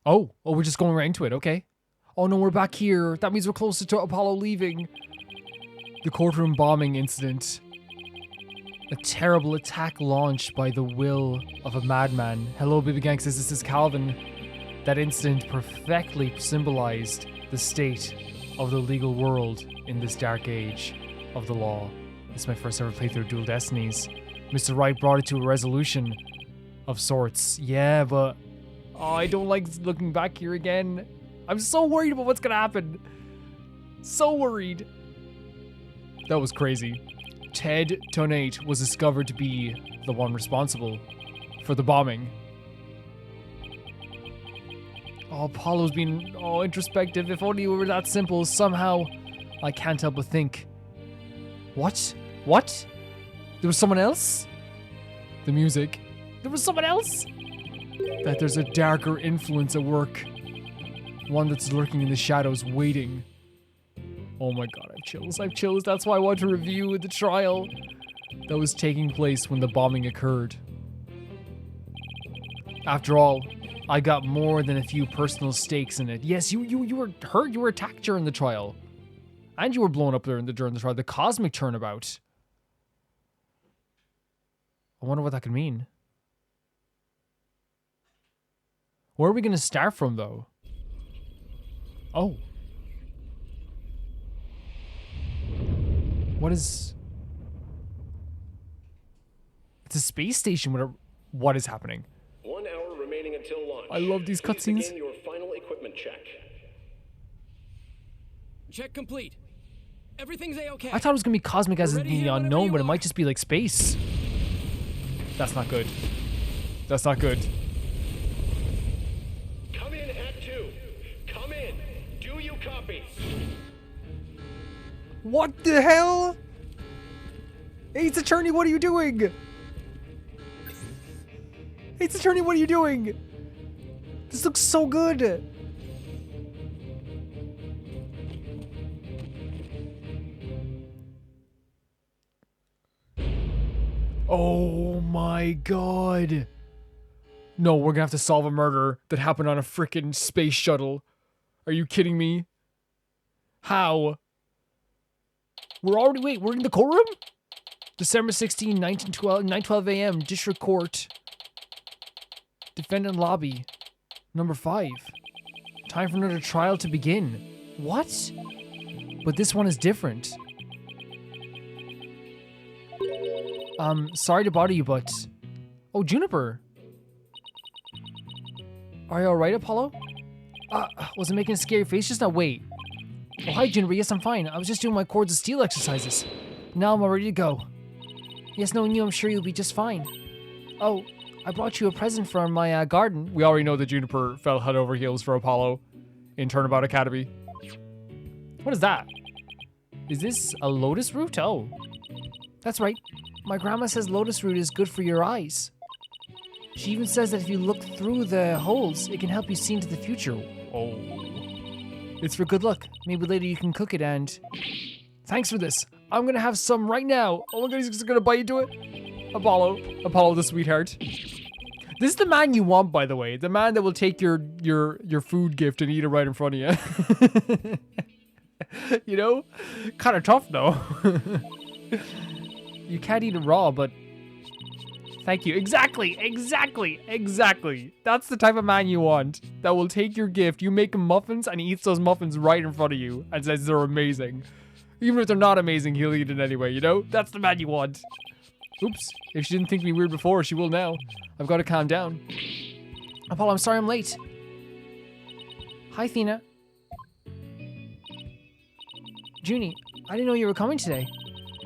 Oh, we're just going right into it. Okay. Oh no, we're back here. That means we're closer to Apollo leaving. The courtroom bombing incident. A terrible attack launched by the will of a madman. Hello, baby gangsters. This is Calvin. That incident perfectly symbolized the state of the legal world in this dark age of the law. This is my first ever playthrough of Dual Destinies. Mr. Wright brought it to a resolution of sorts. Yeah, but I don't like looking back here again. I'm so worried about what's gonna happen. So worried. That was crazy. Ted Tonate was discovered to be the one responsible for the bombing. Oh, Apollo's being introspective. If only it were that simple. Somehow, I can't help but think. What? What? There was someone else? The music. There was someone else? That there's a darker influence at work. One that's lurking in the shadows, waiting. Oh my god, I have chills. I have chills. That's why I want to review the trial that was taking place when the bombing occurred. After all, I got more than a few personal stakes in it. Yes, you were hurt. You were attacked during the trial. And you were blown up during the trial. The cosmic turnabout. I wonder what that could mean. Where are we going to start from, though? Oh. What is... It's a space station. What is happening? 1 hour remaining until launch. I love these cutscenes. Begin your final equipment check. Check complete. Everything's A-okay. I thought it was going to be cosmic as in ready the here whenever unknown, you but it are. might just be like space. That's not good. That's not good. Come in at 2. Come in. Do you copy? What the hell? Ace Attorney, what are you doing? Ace Attorney, what are you doing? This looks so good. Oh my god. No, we're gonna have to solve a murder that happened on a frickin' space shuttle. Are you kidding me? How? We're in the courtroom? December 16, 9:12 a.m., District Court. Defendant lobby. Number 5. Time for another trial to begin. What? But this one is different. Sorry to bother you, but... Oh, Juniper. Are you alright, Apollo? Was I making a scary face just now? Wait. Oh, hi, Juniper. Yes, I'm fine. I was just doing my cords of steel exercises. Now I'm all ready to go. Yes, knowing you, I'm sure you'll be just fine. Oh, I brought you a present from my garden. We already know that Juniper fell head over heels for Apollo in Turnabout Academy. What is that? Is this a lotus root? Oh. That's right. My grandma says lotus root is good for your eyes. She even says that if you look through the holes, it can help you see into the future. Oh. It's for good luck. Maybe later you can cook it and... Thanks for this. I'm gonna have some right now. Oh my god, he's just gonna bite into it. Apollo the sweetheart. This is the man you want, by the way. The man that will take your food gift and eat it right in front of you. You know? Kind of tough, though. You can't eat it raw, but... Thank you. Exactly. That's the type of man you want. That will take your gift. You make him muffins and he eats those muffins right in front of you and says they're amazing. Even if they're not amazing, he'll eat it anyway, you know? That's the man you want. Oops. If she didn't think me weird before, she will now. I've got to calm down. Apollo, I'm sorry I'm late. Hi, Athena. Junie, I didn't know you were coming today.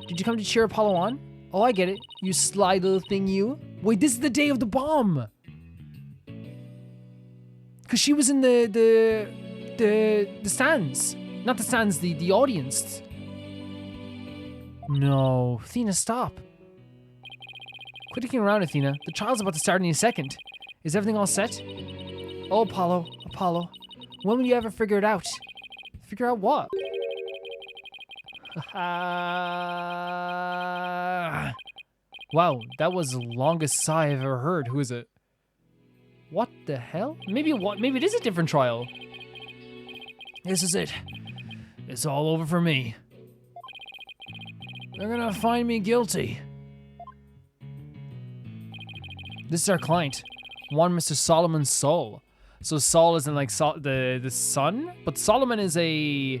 Did you come to cheer Apollo on? Oh, I get it. You sly little thing, you. Wait, this is the day of the bomb. Because she was in the stands. Not the stands, the audience. No. Athena, stop. Quit dicking around, Athena. The trial's about to start in a second. Is everything all set? Oh, Apollo. When will you ever figure it out? Figure out what? Wow, that was the longest sigh I've ever heard. Who is it? What the hell? Maybe it is a different trial. This is it. It's all over for me. They're gonna find me guilty. This is our client, one Mr. Solomon Sol. So Sol isn't like the son, but Solomon is it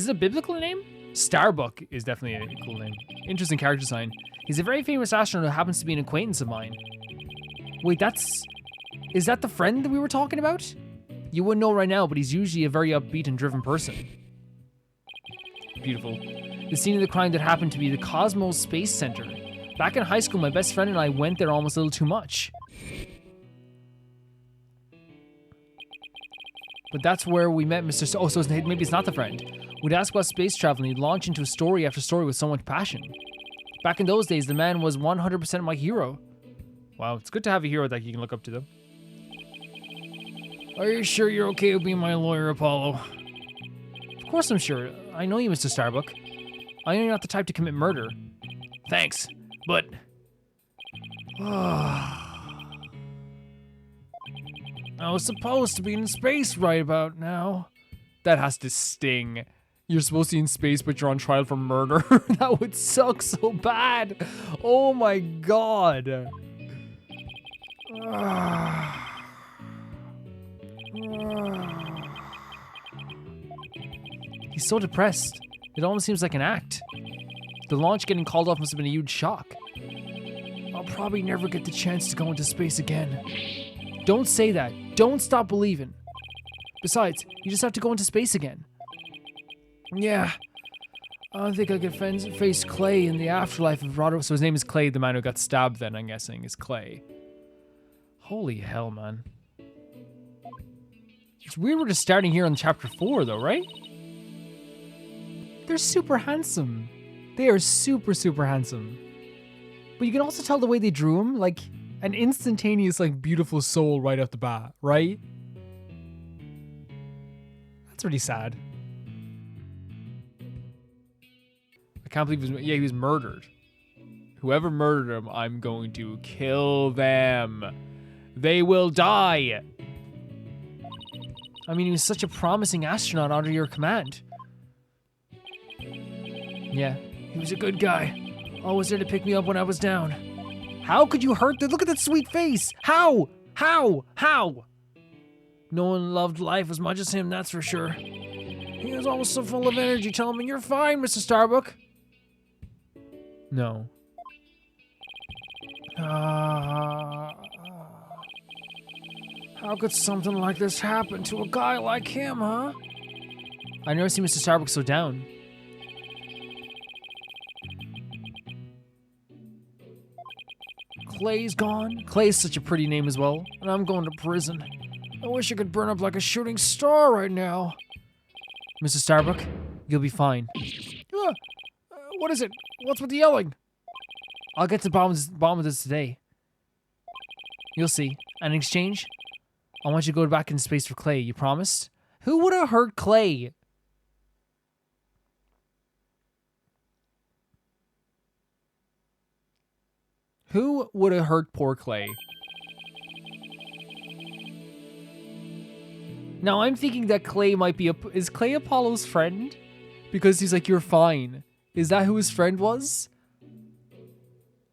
a biblical name? Starbuck is definitely a cool name. Interesting character design. He's a very famous astronaut who happens to be an acquaintance of mine. Wait, is that the friend that we were talking about? You wouldn't know right now, but he's usually a very upbeat and driven person. Beautiful. The scene of the crime that happened to be the Cosmos Space Center. Back in high school, my best friend and I went there almost a little too much. But that's where we met Mr. So maybe it's not the friend. We'd ask about space travel and he'd launch into story after story with so much passion. Back in those days, the man was 100% my hero. Wow, it's good to have a hero that you can look up to, though. Are you sure you're okay with being my lawyer, Apollo? Of course I'm sure. I know you, Mr. Starbuck. I know you're not the type to commit murder. Thanks, but... I was supposed to be in space right about now. That has to sting. You're supposed to be in space, but you're on trial for murder. That would suck so bad. Oh my god. He's so depressed. It almost seems like an act. The launch getting called off must have been a huge shock. I'll probably never get the chance to go into space again. Don't say that. Don't stop believing. Besides, you just have to go into space again. Yeah. I don't think I could face Clay in the afterlife of Roderick. So his name is Clay, the man who got stabbed then, I'm guessing, is Clay. Holy hell, man. It's weird we're just starting here on chapter 4, though, right? They're super handsome. They are super, super handsome. But you can also tell the way they drew him, like an instantaneous, like, beautiful soul right off the bat, right? That's really sad. I can't believe he was murdered. Whoever murdered him, I'm going to kill them. They will die. I mean, he was such a promising astronaut under your command. Yeah, he was a good guy. Always there to pick me up when I was down. How could you hurt the... Look at that sweet face. How? How? How? No one loved life as much as him, that's for sure. He was always so full of energy, telling me, "You're fine, Mr. Starbuck." No. How could something like this happen to a guy like him, huh? I never seen Mr. Starbuck so down. Clay's gone. Clay's such a pretty name as well. And I'm going to prison. I wish I could burn up like a shooting star right now. Mr. Starbuck, you'll be fine. What is it? What's with the yelling? I'll get to the bottom of this today. You'll see. And in exchange, I want you to go back in space for Clay. You promised? Who would have hurt Clay? Who would have hurt poor Clay? Now I'm thinking that Clay might be is Clay Apollo's friend? Because he's like, "You're fine." Is that who his friend was?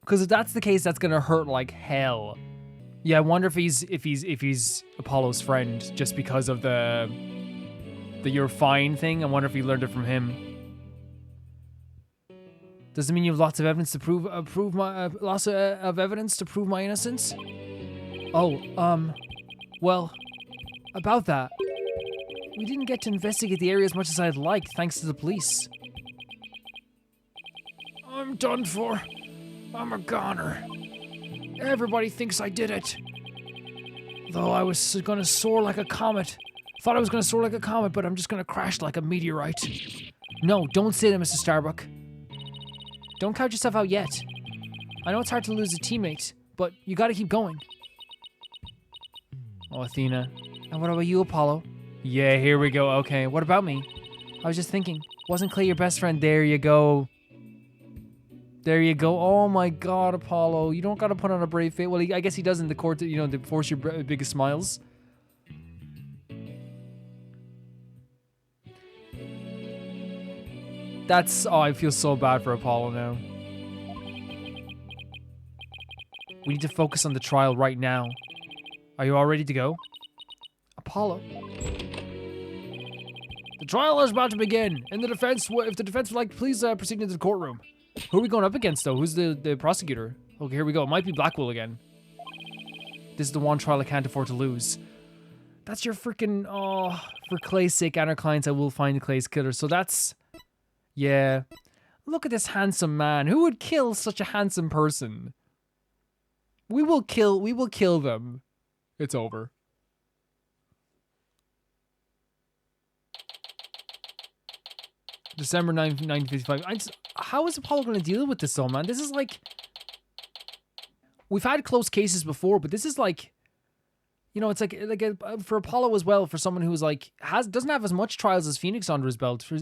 Because if that's the case, that's gonna hurt like hell. Yeah, I wonder if he's Apollo's friend just because of the "you're fine" thing. I wonder if he learned it from him. Does it mean you have lots of evidence to prove lots of evidence to prove my innocence? Oh, well, about that, we didn't get to investigate the area as much as I'd liked, thanks to the police. I'm done for. I'm a goner. Everybody thinks I did it. Though I was gonna soar like a comet. Thought I was gonna soar like a comet, but I'm just gonna crash like a meteorite. No, don't say that, Mr. Starbuck. Don't count yourself out yet. I know it's hard to lose a teammate, but you gotta keep going. Oh, Athena. And what about you, Apollo? Yeah, here we go. Okay, what about me? I was just thinking, wasn't Clay your best friend? There you go. There you go. Oh my God, Apollo. You don't gotta put on a brave face. Well, I guess he does in the court, you know, to force your biggest smiles. That's... Oh, I feel so bad for Apollo now. We need to focus on the trial right now. Are you all ready to go? Apollo. The trial is about to begin. In the defense, if the defense would like, please proceed into the courtroom. Who are we going up against, though? Who's the prosecutor? Okay, here we go. It might be Blackwell again. This is the one trial I can't afford to lose. That's your freaking... Oh, for Clay's sake and our clients, I will find Clay's killer. So that's... Yeah. Look at this handsome man. Who would kill such a handsome person? We will kill them. It's over. December 9th, 1955. How is Apollo going to deal with this though, man? This is like... We've had close cases before, but this is like... You know, it's like for Apollo as well, for someone who's like... doesn't have as much trials as Phoenix under his belt. For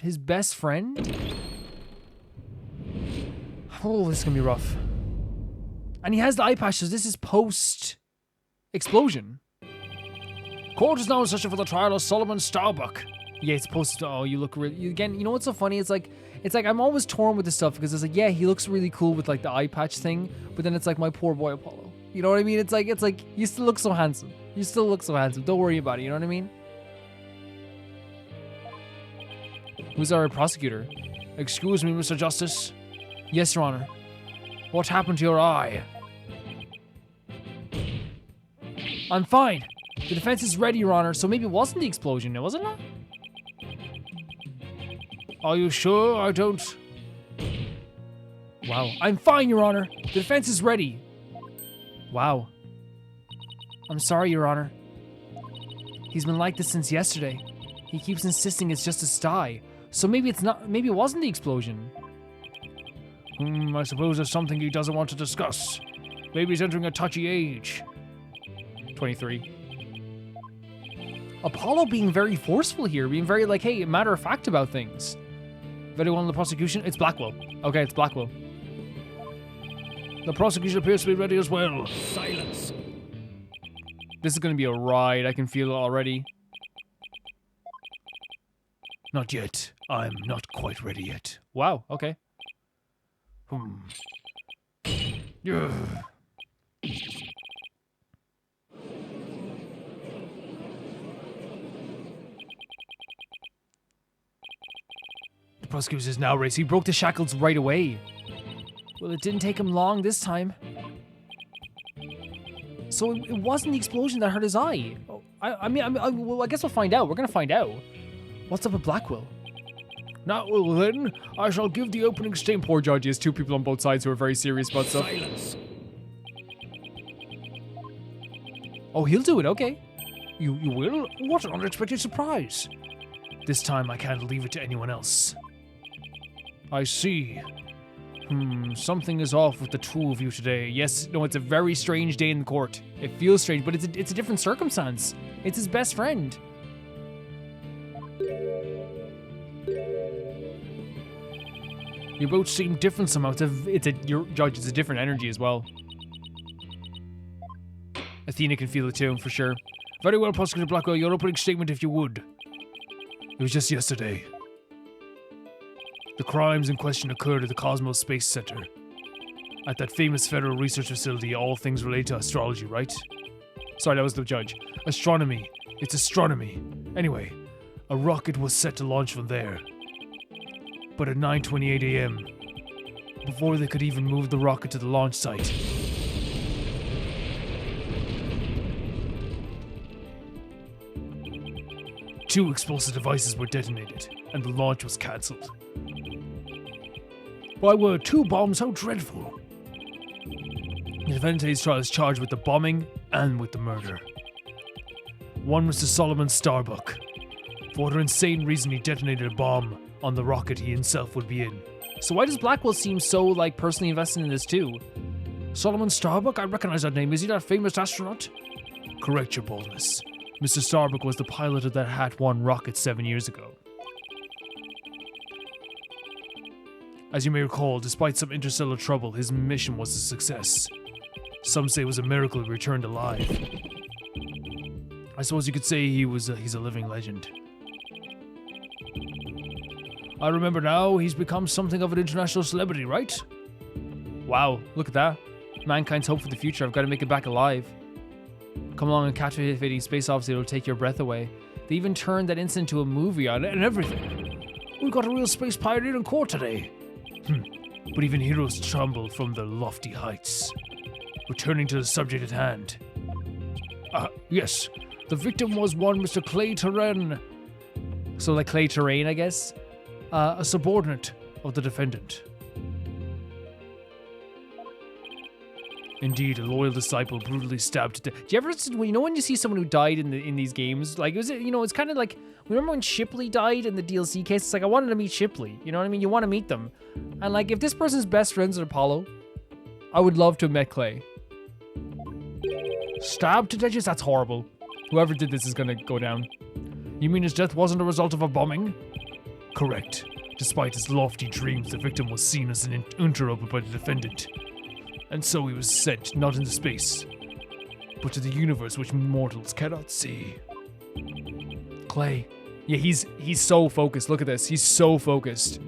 his best friend? Oh, this is going to be rough. And he has the eye patch, so this is post-explosion. Court is now in session for the trial of Solomon Starbuck. Yeah, it's supposed to... Oh, you look really... Again, you know what's so funny? It's like I'm always torn with this stuff because it's like, yeah, he looks really cool with like the eye patch thing, but then it's like my poor boy Apollo. You know what I mean? It's like you still look so handsome. You still look so handsome. Don't worry about it. You know what I mean? Who's our prosecutor? Excuse me, Mr. Justice. Yes, Your Honor. What happened to your eye? I'm fine. The defense is ready, Your Honor. So maybe it wasn't the explosion, was it not? Are you sure I don't... Wow. I'm fine, Your Honor. The defense is ready. Wow. I'm sorry, Your Honor. He's been like this since yesterday. He keeps insisting it's just a sty. So maybe it's not... Maybe it wasn't the explosion. I suppose there's something he doesn't want to discuss. Maybe he's entering a touchy age. 23. Apollo being very forceful here, being very like, hey, matter of fact about things. Very well in the prosecution. It's Blackwell. Okay, it's Blackwell. The prosecution appears to be ready as well. Silence. This is going to be a ride. I can feel it already. Not yet. I'm not quite ready yet. Wow, okay. Yeah. The prosecutor is now raised. He broke the shackles right away. Well, it didn't take him long this time. So it wasn't the explosion that hurt his eye. Oh, I guess we'll find out. We're gonna find out. What's up with Blackwell? Now, well then, I shall give the opening statement. Poor judge, he has two people on both sides who are very serious about stuff. Silence. Oh, he'll do it, okay. You will? What an unexpected surprise. This time I can't leave it to anyone else. I see. Something is off with the two of you today. Yes, no, it's a very strange day in court. It feels strange, but it's a different circumstance. It's his best friend. You both seem different somehow. Your judge, it's a different energy as well. Athena can feel it too, for sure. Very well, Prosecutor Blackwell, your opening statement if you would. It was just yesterday. The crimes in question occurred at the Cosmos Space Center. At that famous federal research facility, all things related to astrology, right? Sorry, that was the judge. Astronomy. It's astronomy. Anyway, a rocket was set to launch from there. But at 9:28 a.m., before they could even move the rocket to the launch site, two explosive devices were detonated, and the launch was cancelled. Why were two bombs so dreadful? The defendant in today's trial is charged with the bombing and with the murder. One was to Solomon Starbuck. For what insane reason he detonated a bomb on the rocket he himself would be in. So why does Blackwell seem so, like, personally invested in this too? Solomon Starbuck? I recognize that name. Is he that famous astronaut? Correct, your boldness. Mr. Starbuck was the pilot of that Hat 1 rocket 7 years ago. As you may recall, despite some interstellar trouble, his mission was a success. Some say it was a miracle he returned alive. I suppose you could say he's a living legend. I remember now, he's become something of an international celebrity, right? Wow, look at that. Mankind's hope for the future. I've got to make it back alive. Come along and captivating space officer, it'll take your breath away. They even turned that incident into a movie on it and everything. We've got a real space pioneer in court today. But even heroes tremble from their lofty heights. Returning to the subject at hand. Yes. The victim was one Mr. Clay Terrain. So like Clay Terrain, I guess? A subordinate of the defendant. Indeed, a loyal disciple brutally stabbed to death. Do you ever, when you see someone who died in these games, like, it's kind of like, remember when Shipley died in the DLC case? It's like, I wanted to meet Shipley, you know what I mean? You want to meet them. And like, if this person's best friends with Apollo, I would love to have met Clay. Stabbed to death? That's horrible. Whoever did this is gonna go down. You mean his death wasn't a result of a bombing? Correct. Despite his lofty dreams, the victim was seen as an interloper by the defendant. And so he was sent, not into space, but to the universe which mortals cannot see. Clay. Yeah, he's so focused. Look at this. He's so focused.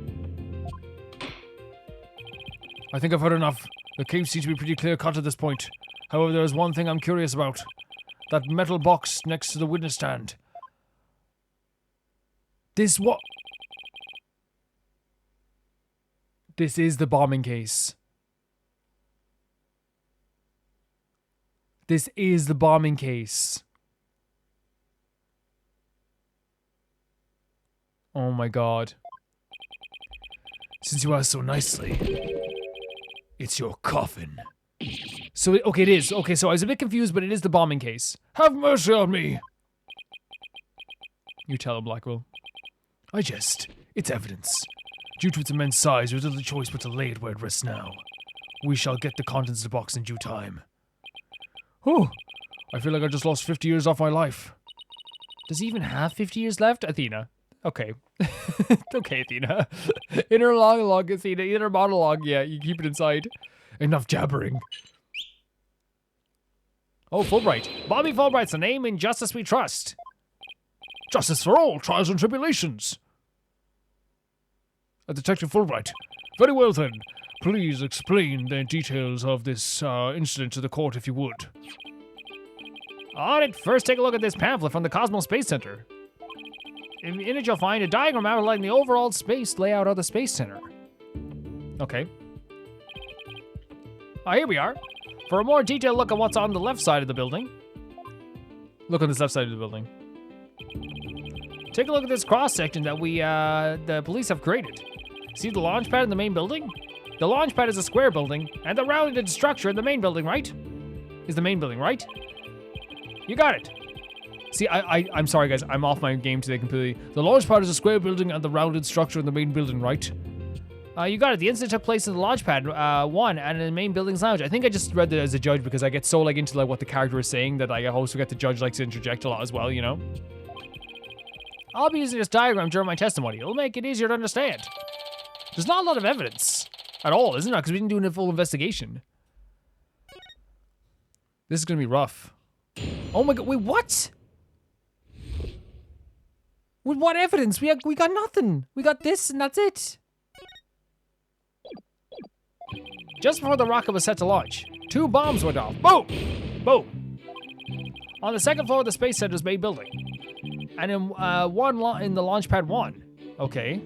I think I've heard enough. The case seems to be pretty clear-cut at this point. However, there is one thing I'm curious about. That metal box next to the witness stand. This what? This is the bombing case. This is the bombing case. Oh my god. Since you asked so nicely, it's your coffin. So, okay, it is. Okay, so I was a bit confused, but it is the bombing case. Have mercy on me! You tell him, Blackwell. I jest. It's evidence. Due to its immense size, there's little choice but to lay it where it rests now. We shall get the contents of the box in due time. Oh, I feel like I just lost 50 years off my life. Does he even have 50 years left? Athena. Okay. Okay, Athena. Inner monologue, Athena. Inner monologue, yeah, you keep it inside. Enough jabbering. Oh, Fulbright. Bobby Fulbright's the name. In justice we trust. Justice for all trials and tribulations. Detective Fulbright. Very well then. Please explain the details of this incident to the court if you would. Alright, first take a look at this pamphlet from the Cosmos Space Center. In it you'll find a diagram outlining the overall space layout of the Space Center. Okay. Here we are. For a more detailed look at what's on the left side of the building. Look on this left side of the building. Take a look at this cross-section that the police have created. See the launch pad in the main building? The launch pad is a square building, and the rounded structure in the main building, right? Is the main building, right? You got it. See, I'm sorry, guys. I'm off my game today completely. The launch pad is a square building, and the rounded structure in the main building, right? You got it. The incident took place in the launch pad 1 and in the main building's lounge. I think I just read that as a judge because I get so into what the character is saying that I always forget the judge likes to interject a lot as well, you know? I'll be using this diagram during my testimony. It'll make it easier to understand. There's not a lot of evidence at all, isn't there? Because we didn't do a full investigation. This is gonna be rough. Oh my god! Wait, what? With what evidence? We got nothing. We got this, and that's it. Just before the rocket was set to launch, 2 bombs went off. Boom! Boom! On the second floor of the Space Center's main building. And in in the launch pad 1. Okay.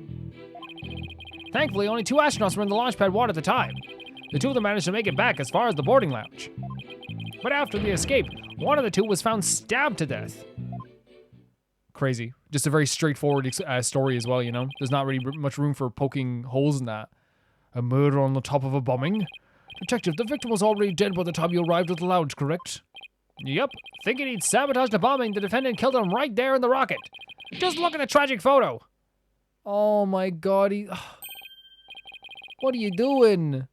Thankfully, only 2 astronauts were in the launch pad 1 at the time. The 2 of them managed to make it back as far as the boarding lounge. But after the escape, one of the 2 was found stabbed to death. Crazy. Just a very straightforward story as well, you know? There's not really much room for poking holes in that. A murder on the top of a bombing? Detective, the victim was already dead by the time you arrived at the lounge, correct? Yep. Thinking he'd sabotaged the bombing, the defendant killed him right there in the rocket. Just look at the tragic photo. Oh my god, what are you doing?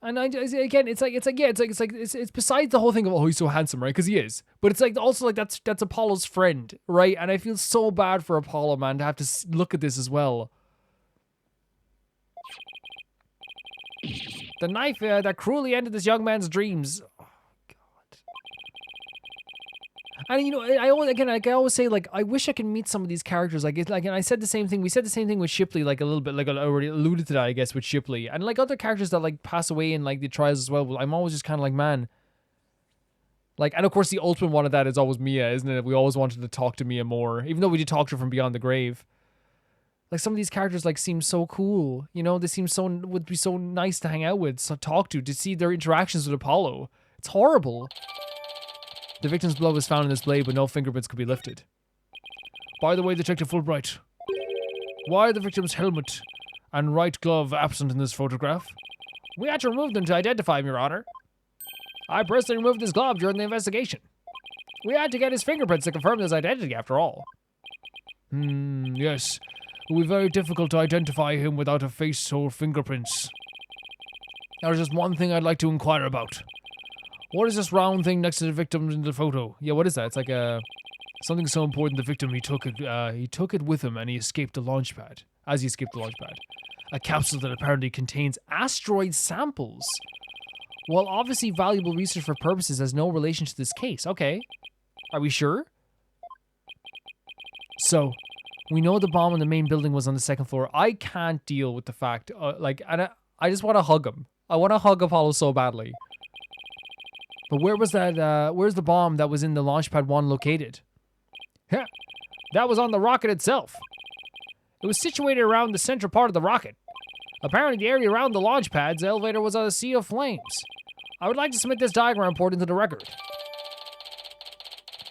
And again, it's besides the whole thing of, oh, he's so handsome, right? Because he is. But it's like, also like, that's Apollo's friend, right? And I feel so bad for Apollo, man, to have to look at this as well. The knife that cruelly ended this young man's dreams. Oh, God. And you know, I always say, like, I wish I could meet some of these characters. Like, and I said the same thing. We said the same thing with Shipley, like a little bit, like I already alluded to that, I guess, with Shipley, and like other characters that like pass away in like the trials as well. I'm always just kind of like, man. Like, and of course, the ultimate one of that is always Mia, isn't it? We always wanted to talk to Mia more, even though we did talk to her from beyond the grave. Like, some of these characters, like, seem so cool. You know, they seem would be so nice to hang out with, to talk to see their interactions with Apollo. It's horrible. The victim's blood was found in this blade, but no fingerprints could be lifted. By the way, Detective Fulbright, why are the victim's helmet and right glove absent in this photograph? We had to remove them to identify him, Your Honor. I personally removed his glove during the investigation. We had to get his fingerprints to confirm his identity, after all. Yes. It will be very difficult to identify him without a face or fingerprints. There's just one thing I'd like to inquire about. What is this round thing next to the victim in the photo? Yeah, what is that? It's like something so important. The victim, he took it with him, and he escaped the launch pad. As he escaped the launch pad, a capsule that apparently contains asteroid samples. While obviously valuable research for purposes, has no relation to this case. Okay, are we sure? So, we know the bomb in the main building was on the second floor. I can't deal with the fact, and I just want to hug him. I want to hug Apollo so badly. But where was that, where's the bomb that was in the Launchpad 1 located? Yeah, that was on the rocket itself. It was situated around the central part of the rocket. Apparently the area around the launch pad's elevator was a sea of flames. I would like to submit this diagram report into the record.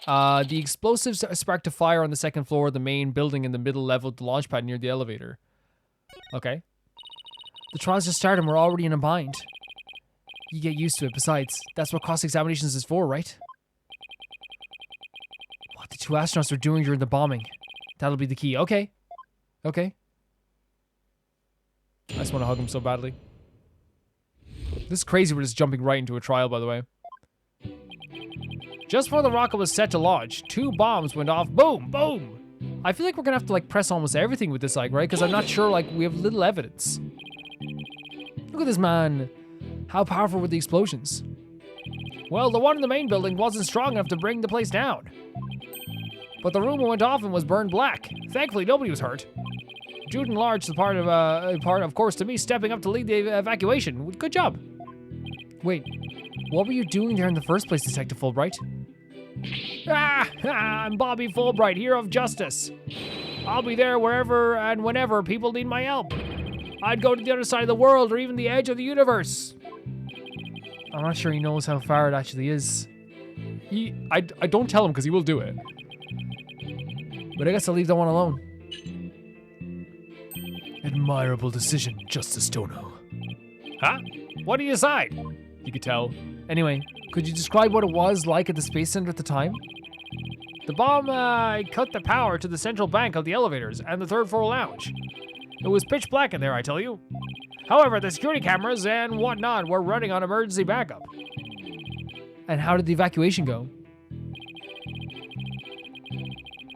The explosives sparked a fire on the second floor of the main building in the middle level of the launch pad near the elevator. Okay. The trials just started and we're already in a bind. You get used to it. Besides, that's what cross-examinations is for, right? What the two astronauts are doing during the bombing. That'll be the key. Okay. Okay. I just want to hug him so badly. This is crazy, we're just jumping right into a trial, by the way. Just before the rocket was set to launch, 2 bombs went off. Boom! Boom! I feel like we're gonna have to, like, press almost everything with this, like, right? Because I'm not sure, like, we have little evidence. Look at this man. How powerful were the explosions? Well, the one in the main building wasn't strong enough to bring the place down. But the room it went off in was burned black. Thankfully, nobody was hurt. Due in large, the part, of course, to me stepping up to lead the evacuation. Good job. Wait, what were you doing there in the first place, Detective Fulbright? I'm Bobby Fulbright, hero of justice. I'll be there wherever and whenever people need my help. I'd go to the other side of the world or even the edge of the universe. I'm not sure he knows how far it actually is. I don't tell him because he will do it. But I guess I'll leave that one alone. Admirable decision, Justice Dono. Huh? What do you decide? You could tell. Anyway, could you describe what it was like at the Space Center at the time? The bomb cut the power to the central bank of the elevators and the third floor lounge. It was pitch black in there, I tell you. However, the security cameras and whatnot were running on emergency backup. And how did the evacuation go?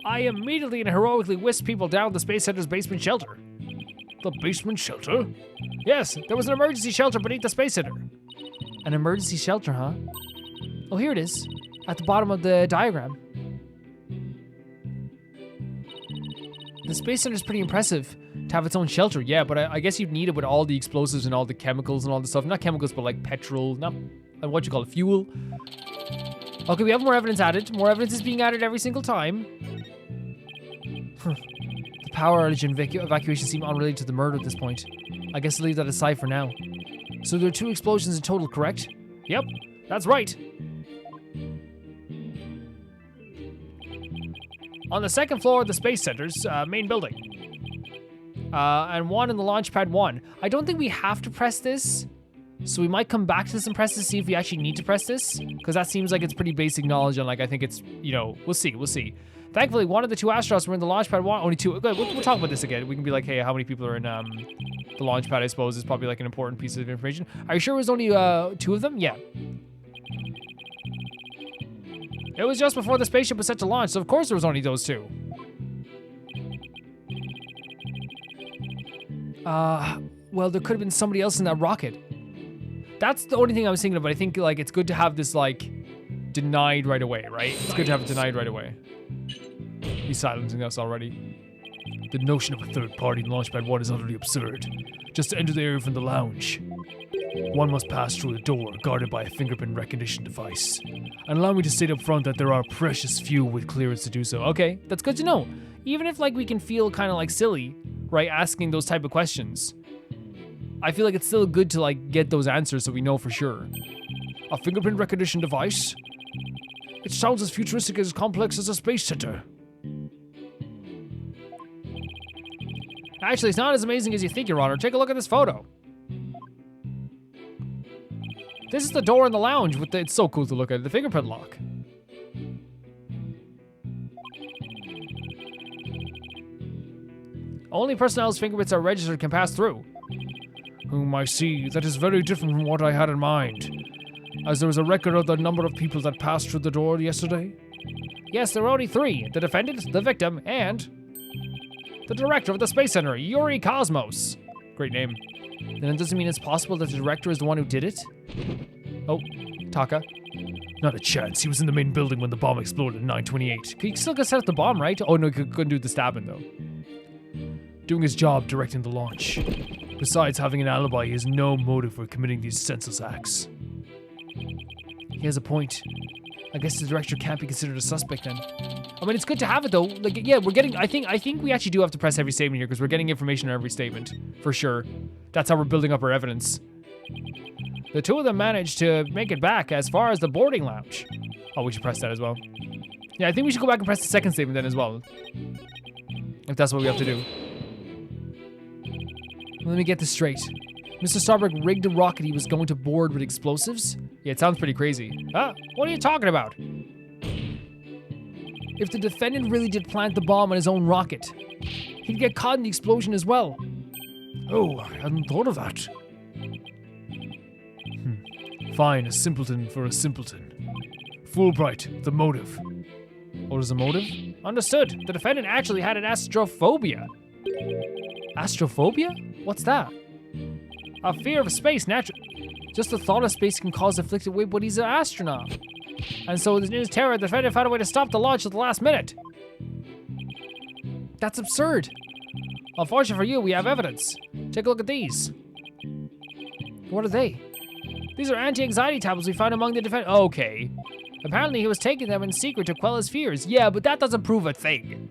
I immediately and heroically whisked people down the Space Center's basement shelter. The basement shelter? Yes, there was an emergency shelter beneath the Space Center. An emergency shelter, huh? Oh, here it is. At the bottom of the diagram. The Space Center is pretty impressive to have its own shelter. Yeah, but I guess you'd need it with all the explosives and all the chemicals and all the stuff. Not chemicals, but like petrol, not what you call it, fuel. Okay, we have more evidence added. More evidence is being added every single time. The power outage and evacuation seem unrelated to the murder at this point. I guess I'll leave that aside for now. So there are 2 explosions in total, correct? Yep, that's right. On the second floor of the Space Center's main building. And one in the Launchpad 1. I don't think we have to press this. So we might come back to this and press this, see if we actually need to press this. Because that seems like it's pretty basic knowledge, and like I think it's, you know, we'll see. Thankfully, one of the 2 astronauts were in the Launchpad 1. Only 2. Good, we'll talk about this again. We can be like, hey, how many people are in the Launchpad, I suppose, is probably like an important piece of information. Are you sure it was only 2 of them? Yeah. It was just before the spaceship was set to launch, so of course there was only those 2. Well, there could have been somebody else in that rocket. That's the only thing I was thinking of, but I think, like, it's good to have this, like, denied right away, right? It's good to have it denied right away. He's silencing us already. The notion of a third party in Launchpad 1 is utterly absurd. Just to enter the area from the lounge, one must pass through a door guarded by a fingerprint recognition device. And allow me to state up front that there are precious few with clearance to do so. Okay, that's good to know. Even if, like, we can feel kind of, like, silly, right, asking those type of questions, I feel like it's still good to, like, get those answers so we know for sure. A fingerprint recognition device? It sounds as futuristic as complex as a space center. Actually, it's not as amazing as you think, Your Honor. Take a look at this photo. This is the door in the lounge with the, it's so cool to look at, the fingerprint lock. Only personnel's fingerprints are registered can pass through. Whom I see, that is very different from what I had in mind. As there was a record of the number of people that passed through the door yesterday. Yes, there were only 3. The defendant, the victim, and the director of the Space Center, Yuri Cosmos. Great name. Then it doesn't mean it's possible that the director is the one who did it? Oh, Taka. Not a chance. He was in the main building when the bomb exploded at 9:28. He still could set up the bomb, right? Oh no, he couldn't do the stabbing though. Doing his job directing the launch. Besides having an alibi, he has no motive for committing these senseless acts. He has a point. I guess the director can't be considered a suspect then. I mean, it's good to have it though. Like, yeah, we're getting, I think we actually do have to press every statement here because we're getting information on every statement. For sure. That's how we're building up our evidence. The 2 of them managed to make it back as far as the boarding lounge. Oh, we should press that as well. Yeah, I think we should go back and press the second statement then as well. If that's what we have to do. Let me get this straight. Mr. Starbuck rigged a rocket he was going to board with explosives? Yeah, it sounds pretty crazy. Huh? What are you talking about? If the defendant really did plant the bomb on his own rocket, he'd get caught in the explosion as well. Oh, I hadn't thought of that. Fine, a simpleton for a simpleton. Fulbright, the motive. What is the motive? Understood. The defendant actually had an astrophobia. Astrophobia? What's that? A fear of space, naturally. Just the thought of space can cause afflicted weight, but he's an astronaut. And so in his terror, the defendant found a way to stop the launch at the last minute. That's absurd. Unfortunately for you, we have evidence. Take a look at these. What are they? These are anti-anxiety tablets we found among the defendant. Okay. Apparently he was taking them in secret to quell his fears. Yeah, but that doesn't prove a thing.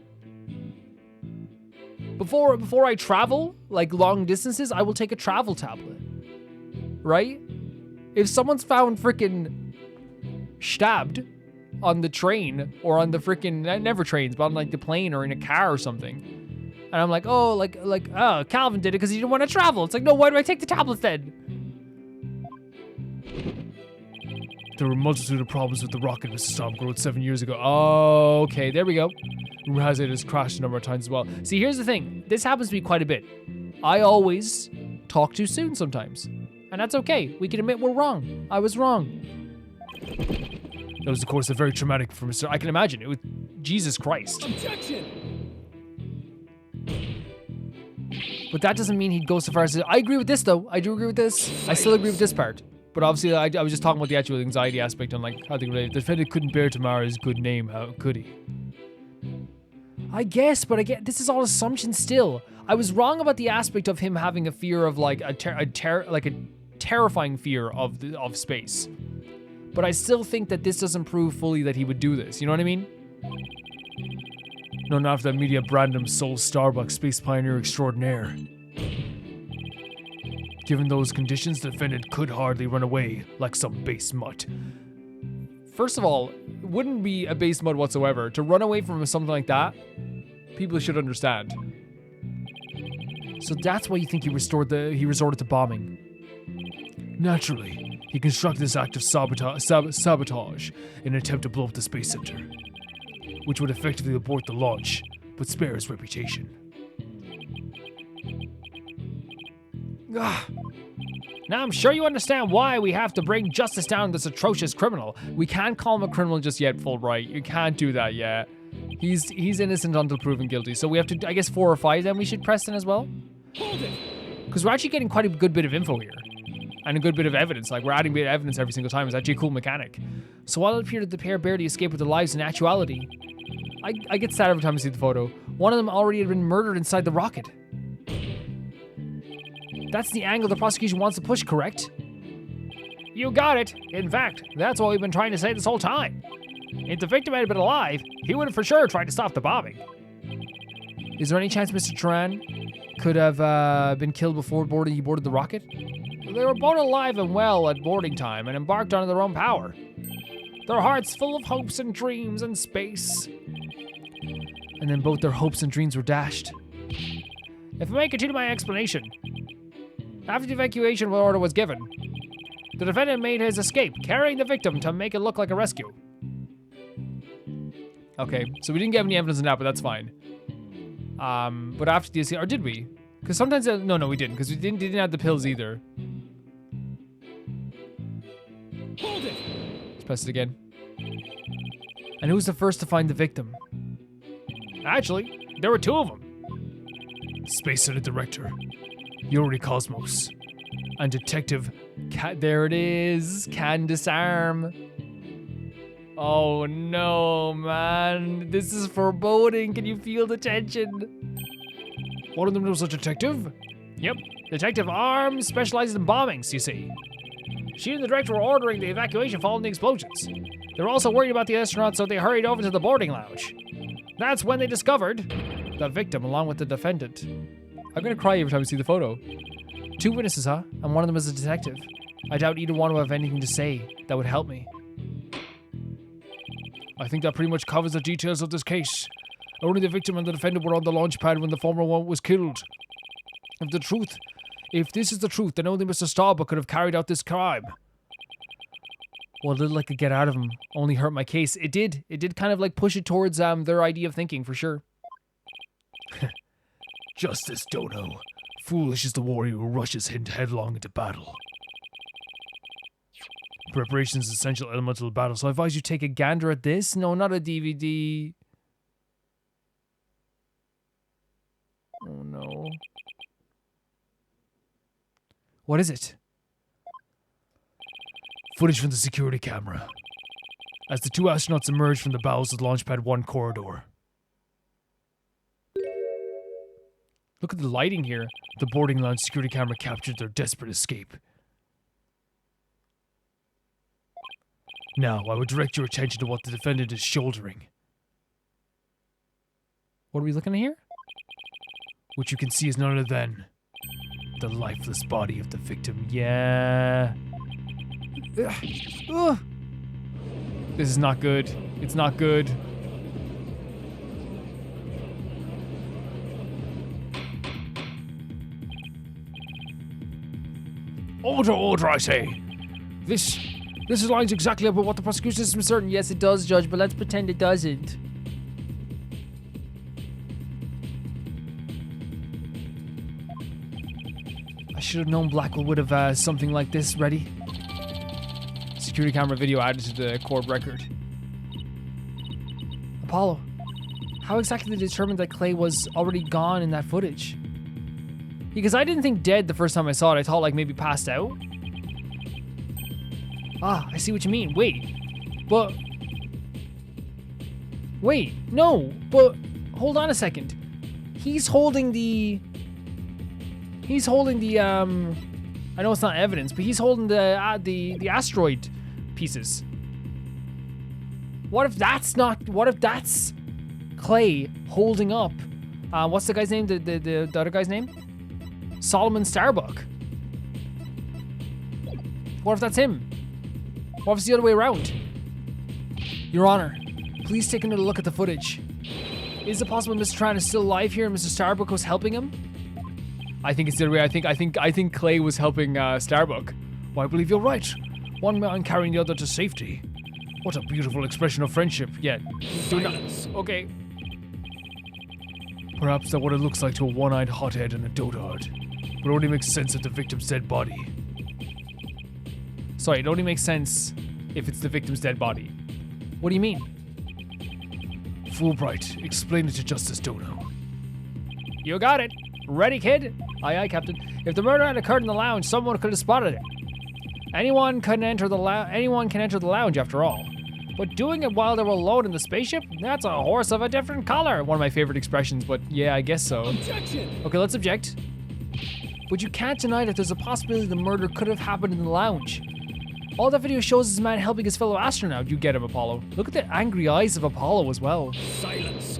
Before I travel, like long distances, I will take a travel tablet. Right? If someone's found freaking stabbed on the train or on the freaking, never trains, but on like the plane or in a car or something, and I'm like, oh, oh, Calvin did it because he didn't want to travel. It's like, no, why do I take the tablets then? There were a multitude of problems with the rocket Mr. Storm wrote 7 years ago. Oh, okay, there we go. Rumor has it has crashed a number of times as well. See, here's the thing. This happens to me quite a bit. I always talk too soon sometimes. And that's okay. We can admit we're wrong. I was wrong. That was, of course, a very traumatic for Mr. I can imagine. It was Jesus Christ. Objection! But that doesn't mean he'd go so far as to... I agree with this, though. I do agree with this. I still agree with this part. But obviously, I was just talking about the actual anxiety aspect and like how they relate. The defendant couldn't bear Tamara's good name. How could he? I guess, but again, this is all assumption still. I was wrong about the aspect of him having a fear of like a terrifying fear of space. But I still think that this doesn't prove fully that he would do this. You know what I mean? No, not after that media Brandom Soul Starbuck Space Pioneer Extraordinaire. Given those conditions, the defendant could hardly run away like some base mutt. First of all, it wouldn't be a base mutt whatsoever. To run away from something like that, people should understand. So that's why you think he resorted to bombing. Naturally, he constructed this act of sabotage in an attempt to blow up the space center, which would effectively abort the launch, but spare his reputation. Now I'm sure you understand why we have to bring justice down on this atrocious criminal. We can't call him a criminal just yet, Fulbright. You can't do that yet. He's innocent until proven guilty. So we have to, I guess 4 or 5 then we should press in as well? Hold it! Because we're actually getting quite a good bit of info here. And a good bit of evidence. Like, we're adding a bit of evidence every single time. It's actually a cool mechanic. So while it appeared that the pair barely escaped with their lives, in actuality, I get sad every time I see the photo. One of them already had been murdered inside the rocket. That's the angle the prosecution wants to push, correct? You got it. In fact, that's what we've been trying to say this whole time. If the victim had been alive, he would have for sure tried to stop the bombing. Is there any chance Mr. Turan could have been killed before he boarded the rocket? They were both alive and well at boarding time and embarked on their own power. Their hearts full of hopes and dreams and space. And then both their hopes and dreams were dashed. If I may continue my explanation. After the evacuation order was given, the defendant made his escape, carrying the victim to make it look like a rescue. Okay, so we didn't get any evidence on that, but that's fine. But after the escape, or did we? Because sometimes, no, we didn't, because we didn't have the pills either. Hold it! Let's press it again. And who's the first to find the victim? Actually, there were two of them. Space Center Director, Yuri Cosmos, and Detective there it is, Candace Arm. Oh no, man. This is foreboding. Can you feel the tension? One of them was a detective? Yep. Detective Arm specializes in bombings, you see. She and the director were ordering the evacuation following the explosions. They were also worried about the astronauts, so they hurried over to the boarding lounge. That's when they discovered the victim along with the defendant. I'm gonna cry every time I see the photo. Two witnesses, huh? And one of them is a detective. I doubt either one will have anything to say that would help me. I think that pretty much covers the details of this case. Only the victim and the defendant were on the launch pad when the former one was killed. If this is the truth, then only Mr. Starbuck could have carried out this crime. Well, little I could get out of him only hurt my case. It did kind of like push it towards their idea of thinking, for sure. Justice, Dono. Foolish is the warrior who rushes headlong into battle. Preparation is an essential element of the battle, so I advise you take a gander at this. No, not a DVD. Oh no. What is it? Footage from the security camera. As the two astronauts emerged from the bowels of the Launchpad 1 corridor. Look at the lighting here. The boarding lounge security camera captured their desperate escape. Now, I would direct your attention to what the defendant is shouldering. What are we looking at here? What you can see is none other than the lifeless body of the victim. Yeah. Ugh. This is not good. It's not good. Order, I say. This aligns exactly up with what the prosecution is certain. Yes, it does, Judge, but let's pretend it doesn't. I should have known Blackwell would have something like this ready. Security camera video added to the court record. Apollo, how exactly did they determine that Clay was already gone in that footage? Because I didn't think dead the first time I saw it. I thought like maybe passed out. Ah, I see what you mean. Wait, no, but hold on a second. He's holding the, I know it's not evidence, but he's holding the asteroid pieces. What if that's Clay holding up, what's the guy's name, the other guy's name? Solomon Starbuck. What if that's him? What if it's the other way around? Your Honor, please take another look at the footage. Is it possible Mr. Tran is still alive here and Mr. Starbuck was helping him? I think it's the other way. I think Clay was helping Starbuck. Well, I believe you're right. One man carrying the other to safety. What a beautiful expression of friendship. Yet, do not. Okay. Perhaps that's what it looks like to a one-eyed hothead and a dotard. But it only makes sense of the victim's dead body. Sorry, it only makes sense if it's the victim's dead body. What do you mean? Fulbright, explain it to Justice Dono. You got it. Ready, kid? Aye, aye, Captain. If the murder had occurred in the lounge, someone could have spotted it. Anyone can enter the lounge after all. But doing it while they were alone in the spaceship? That's a horse of a different color. One of my favorite expressions, but yeah, I guess so. Objection! Okay, let's object. But you can't deny that there's a possibility the murder could have happened in the lounge. All that video shows is a man helping his fellow astronaut. You get him, Apollo. Look at the angry eyes of Apollo as well. Silence.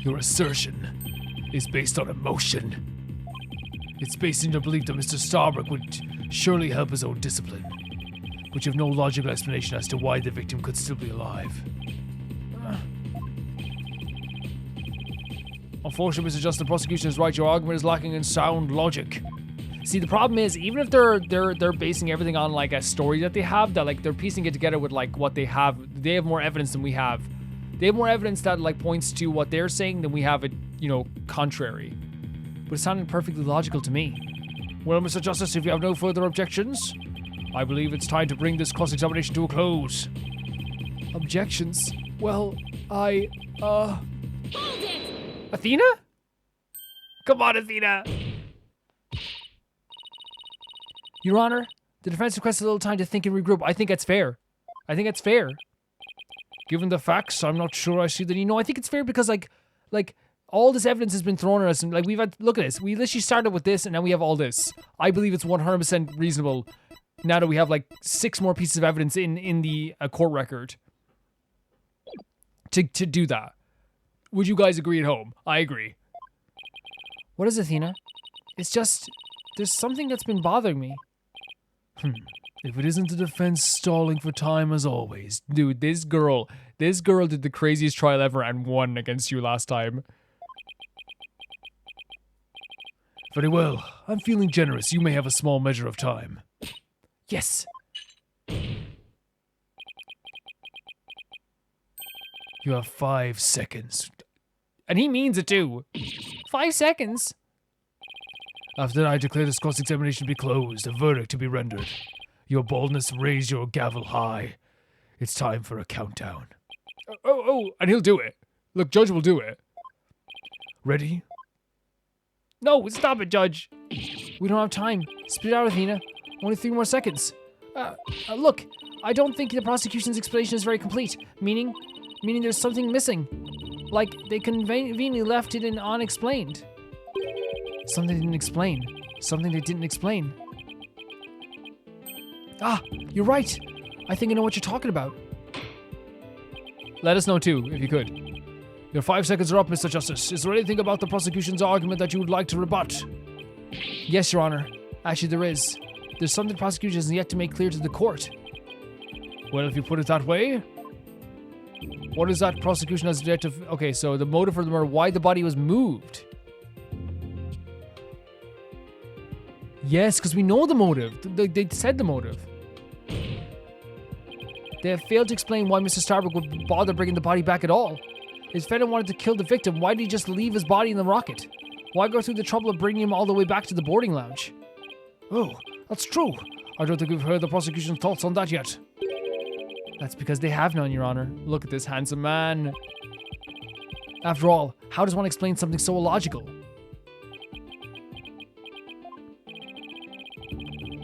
Your assertion is based on emotion. It's based in your belief that Mr. Starbuck would surely help his own discipline. But you have no logical explanation as to why the victim could still be alive. Unfortunately, Mr. Justice, the prosecution is right. Your argument is lacking in sound logic. See, the problem is, even if they're basing everything on like a story that they have, that like they're piecing it together with like what they have more evidence than we have. They have more evidence that like points to what they're saying than we have it, contrary. But it sounded perfectly logical to me. Well, Mr. Justice, if you have no further objections, I believe it's time to bring this cross-examination to a close. Objections? Well, Hold it! Athena? Come on, Athena! Your Honor, the defense requests a little time to think and regroup. I think that's fair. Given the facts, I'm not sure I see the need. I think it's fair because like all this evidence has been thrown at us, and like we've had, look at this. We literally started with this, and now we have all this. I believe it's 100% reasonable now that we have like 6 more pieces of evidence in the court record to do that. Would you guys agree at home? I agree. What is it, Athena? It's just, there's something that's been bothering me. If it isn't the defense stalling for time as always. Dude, this girl did the craziest trial ever and won against you last time. Very well. I'm feeling generous. You may have a small measure of time. Yes. You have 5 seconds. And he means it too. 5 seconds? After that, I declare this cross-examination to be closed, a verdict to be rendered. Your boldness, raise your gavel high. It's time for a countdown. Oh, and he'll do it. Look, Judge will do it. Ready? No, stop it, Judge. We don't have time. Spit it out, Athena. Only 3 more seconds. Look, I don't think the prosecution's explanation is very complete. Meaning there's something missing. Like, they conveniently left it in unexplained. Something they didn't explain. Something they didn't explain. Ah, you're right. I think I know what you're talking about. Let us know too, if you could. Your 5 seconds are up, Mr. Justice. Is there anything about the prosecution's argument that you would like to rebut? Yes, Your Honor. Actually, there is. There's something the prosecution has yet to make clear to the court. Well, if you put it that way, what is that prosecution has yet to... Okay, so the motive for the murder, why the body was moved. Yes, because we know the motive. They said the motive. They have failed to explain why Mr. Starbuck would bother bringing the body back at all. His defendant wanted to kill the victim. Why did he just leave his body in the rocket? Why go through the trouble of bringing him all the way back to the boarding lounge? Oh, that's true. I don't think we've heard the prosecution's thoughts on that yet. That's because they have none, Your Honor. Look at this handsome man. After all, how does one explain something so illogical?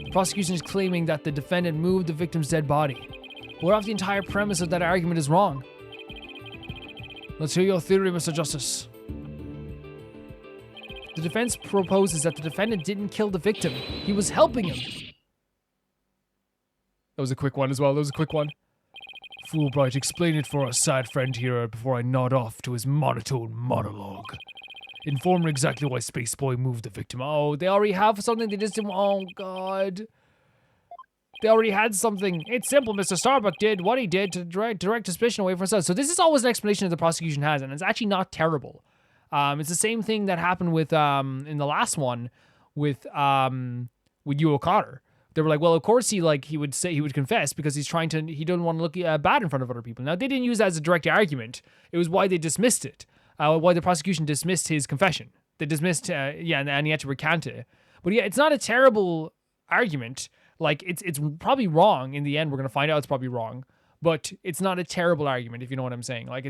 The prosecution is claiming that the defendant moved the victim's dead body. What if the entire premise of that argument is wrong? Let's hear your theory, Mr. Justice. The defense proposes that the defendant didn't kill the victim. He was helping him. That was a quick one as well. Fulbright, explain it for our sad friend here before I nod off to his monotone monologue. Inform her exactly why Spaceboy moved the victim. Oh, they already have something. They just didn't... Oh, God. They already had something. It's simple. Mr. Starbuck did what he did to direct suspicion away from us. So this is always an explanation that the prosecution has, and it's actually not terrible. It's the same thing that happened with in the last one with Yu O'Connor. They were like, well, of course he would confess because he didn't want to look bad in front of other people. Now they didn't use that as a direct argument. It was why they dismissed it. Why the prosecution dismissed his confession. They dismissed and he had to recant it. But yeah, it's not a terrible argument. Like it's probably wrong in the end. We're gonna find out it's probably wrong, but it's not a terrible argument if you know what I'm saying. Like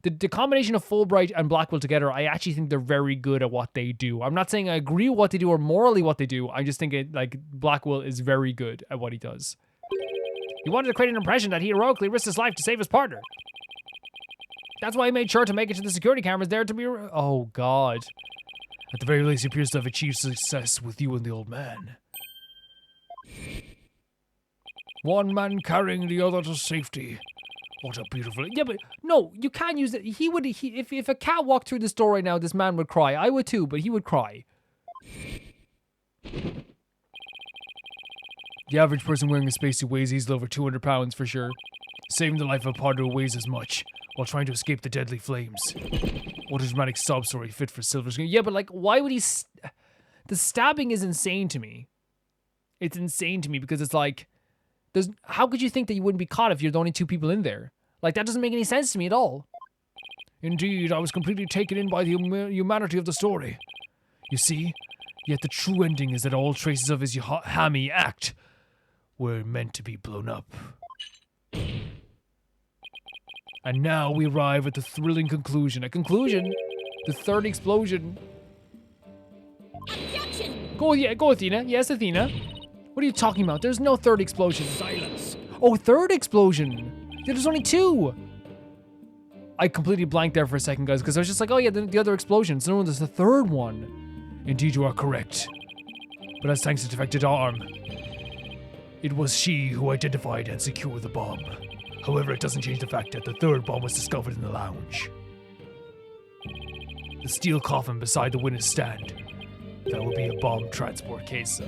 The combination of Fulbright and Blackwell together, I actually think they're very good at what they do. I'm not saying I agree with what they do or morally what they do. I just think like Blackwell is very good at what he does. He wanted to create an impression that he heroically risked his life to save his partner. That's why he made sure to make it to the security cameras there to be... Oh, God. At the very least, he appears to have achieved success with you and the old man. One man carrying the other to safety. What a beautiful... Yeah, but no, you can't use it. If a cat walked through this door right now, this man would cry. I would too, but he would cry. The average person wearing a spacesuit weighs easily over 200 pounds for sure. Saving the life of a partner who weighs as much, while trying to escape the deadly flames. What a dramatic sob story fit for silver screen. Yeah, but like, why would he... The stabbing is insane to me. It's insane to me because it's like... How could you think that you wouldn't be caught if you're the only two people in there? Like, that doesn't make any sense to me at all. Indeed, I was completely taken in by the humanity of the story. You see, yet the true ending is that all traces of his hammy act were meant to be blown up. And now we arrive at the thrilling conclusion. A conclusion? The third explosion. Objection! Go Athena. Yes, Athena. What are you talking about? There's no third explosion. Silence. Oh, third explosion. Yeah, there's only two. I completely blanked there for a second, guys, because I was just like, oh yeah, the other explosion. So no, there's the third one. Indeed, you are correct. But as thanks to defected arm, it was she who identified and secured the bomb. However, it doesn't change the fact that the third bomb was discovered in the lounge. The steel coffin beside the witness stand. That would be a bomb transport case.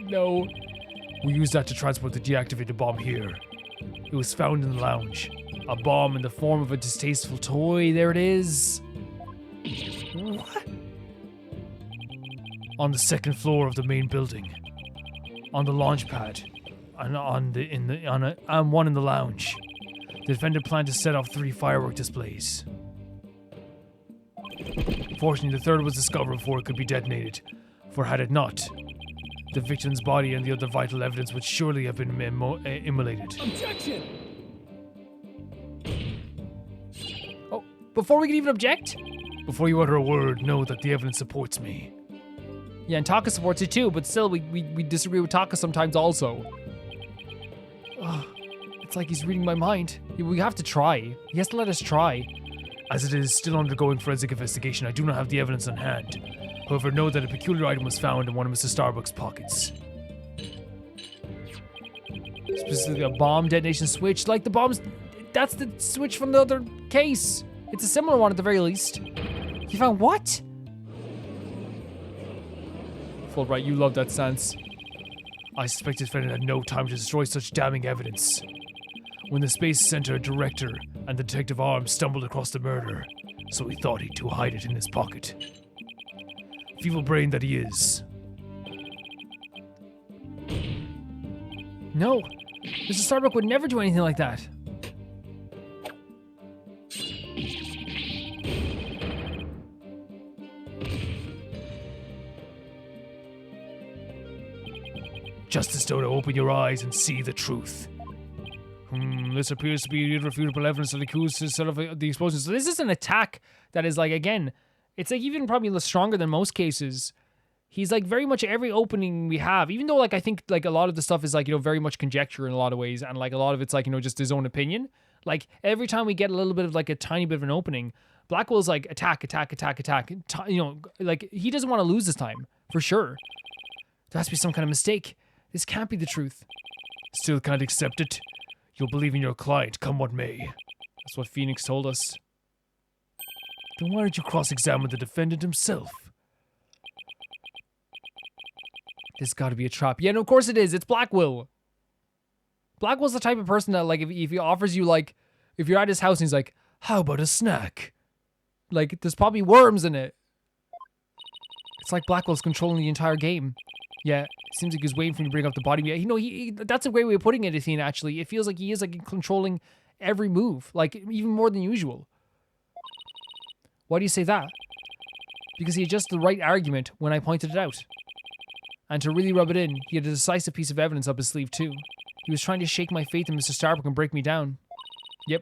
No. We used that to transport the deactivated bomb here. It was found in the lounge. A bomb in the form of a distasteful toy. There it is. What? On the second floor of the main building. On the launch pad. And one in the lounge. The defendant planned to set off 3 firework displays. Fortunately, the third was discovered before it could be detonated. For had it not, the victim's body and the other vital evidence would surely have been immolated. Objection! Oh, before we can even object? Before you utter a word, know that the evidence supports me. Yeah, and Taka supports it too, but still, we disagree with Taka sometimes also. Ugh, it's like he's reading my mind. We have to try. He has to let us try. As it is still undergoing forensic investigation, I do not have the evidence on hand. However, know that a peculiar item was found in one of Mr. Starbuck's pockets. Specifically a bomb detonation switch. Like the bombs, that's the switch from the other case. It's a similar one at the very least. You found what? Fulbright, you love that stance. I suspect his friend had no time to destroy such damning evidence. When the Space Center director and the detective arm stumbled across the murder, so he thought he'd to hide it in his pocket. Feeble brain that he is. No, Mr. Starbuck would never do anything like that. Justice Dodo, open your eyes and see the truth. This appears to be irrefutable evidence that accused his set of the explosion. So this is an attack that is like, again, it's like even probably less stronger than most cases. He's like very much every opening we have, even though like I think like a lot of the stuff is like, you know, very much conjecture in a lot of ways. And like a lot of it's like, you know, just his own opinion. Like every time we get a little bit of like a tiny bit of an opening, Blackwell's like attack. You know, like he doesn't want to lose this time for sure. There has to be some kind of mistake. This can't be the truth. Still can't accept it? You'll believe in your client, come what may. That's what Phoenix told us. Then why don't you cross-examine the defendant himself? This got to be a trap. Yeah, no, of course it is. It's Blackwell. Blackwell's the type of person that, like, if he offers you, like, if you're at his house and he's like, how about a snack? Like, there's probably worms in it. It's like Blackwell's controlling the entire game. Yeah, it seems like he's waiting for him to bring up the body. You know, that's a great way of putting it, Athena, actually. It feels like he is, like, controlling every move. Like, even more than usual. Why do you say that? Because he had just the right argument when I pointed it out. And to really rub it in, he had a decisive piece of evidence up his sleeve, too. He was trying to shake my faith in Mr. Starbuck and break me down. Yep.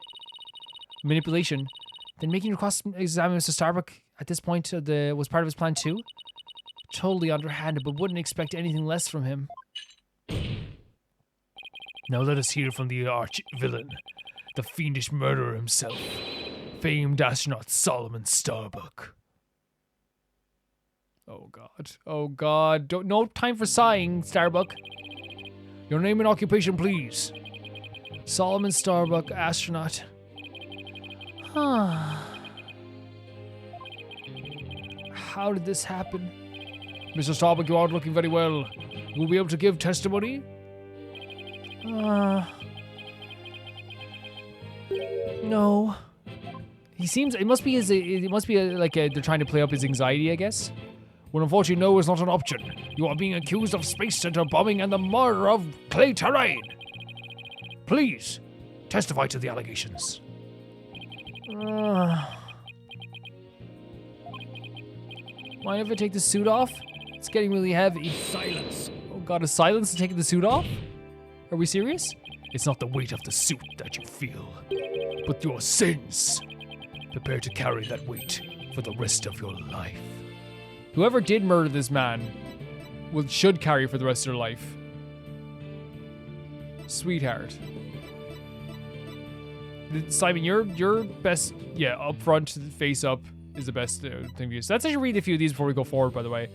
Manipulation. Then making your cross-examine Mr. Starbuck at this point was part of his plan too? Totally underhanded, but wouldn't expect anything less from him. Now let us hear from the arch-villain, the fiendish murderer himself, famed astronaut Solomon Starbuck. Oh god. Oh god. No time for sighing, Starbuck. Your name and occupation, please. Solomon Starbuck, astronaut. Huh. How did this happen? Mr. Starbuck, you aren't looking very well. You will be able to give testimony? No. He seems. It must be they're trying to play up his anxiety, I guess. Well, unfortunately, no is not an option. You are being accused of Space Center bombing and the murder of Clay Terrain. Please, testify to the allegations. Mind if I take the suit off? It's getting really heavy. Silence. Oh god, is silence taking the suit off? Are we serious? It's not the weight of the suit that you feel, but your sins. Prepare to carry that weight for the rest of your life. Whoever did murder this man should carry for the rest of their life. Sweetheart. Simon, your best, up front, face up is the best thing to use. Let's actually read a few of these before we go forward, by the way.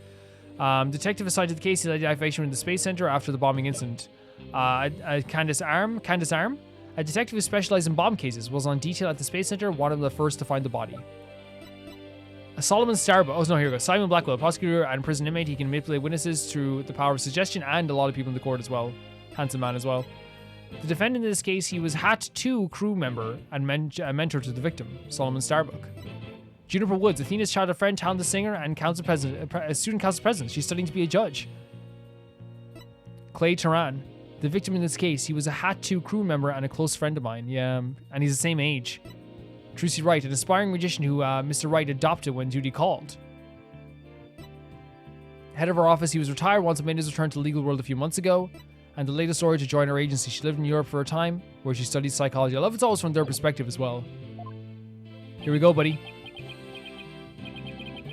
Detective assigned to the case is identification in the Space Center after the bombing incident. Candace Arm, a detective who specialized in bomb cases, was on detail at the Space Center, one of the first to find the body. Solomon Starbuck. Oh, no, here we go. Simon Blackwell, a prosecutor and prison inmate. He can manipulate witnesses through the power of suggestion and a lot of people in the court as well. Handsome man as well. The defendant in this case, he was HAT 2 crew member and mentor to the victim, Solomon Starbuck. Juniper Woods, Athena's childhood friend, talented singer, and student council president. She's studying to be a judge. Clay Terrain, the victim in this case, he was a HAT 2 crew member and a close friend of mine. Yeah, and he's the same age. Tracy Wright, an aspiring magician who Mr. Wright adopted when duty called. Head of our office, he was retired once and made his return to the legal world a few months ago. And the latest story to join our agency. She lived in Europe for a time, where she studied psychology. I love it's always from their perspective as well. Here we go, buddy.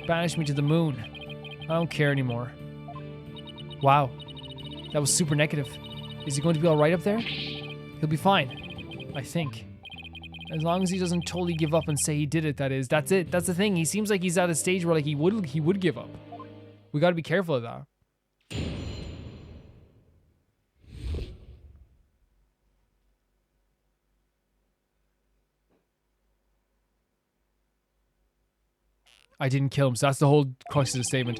Banish me to the moon. I don't care anymore. Wow. That was super negative. Is he going to be alright up there? He'll be fine. I think. As long as he doesn't totally give up and say he did it, that is. That's it. That's the thing. He seems like he's at a stage where like he would give up. We gotta be careful of that. I didn't kill him, so that's the whole crux of the statement.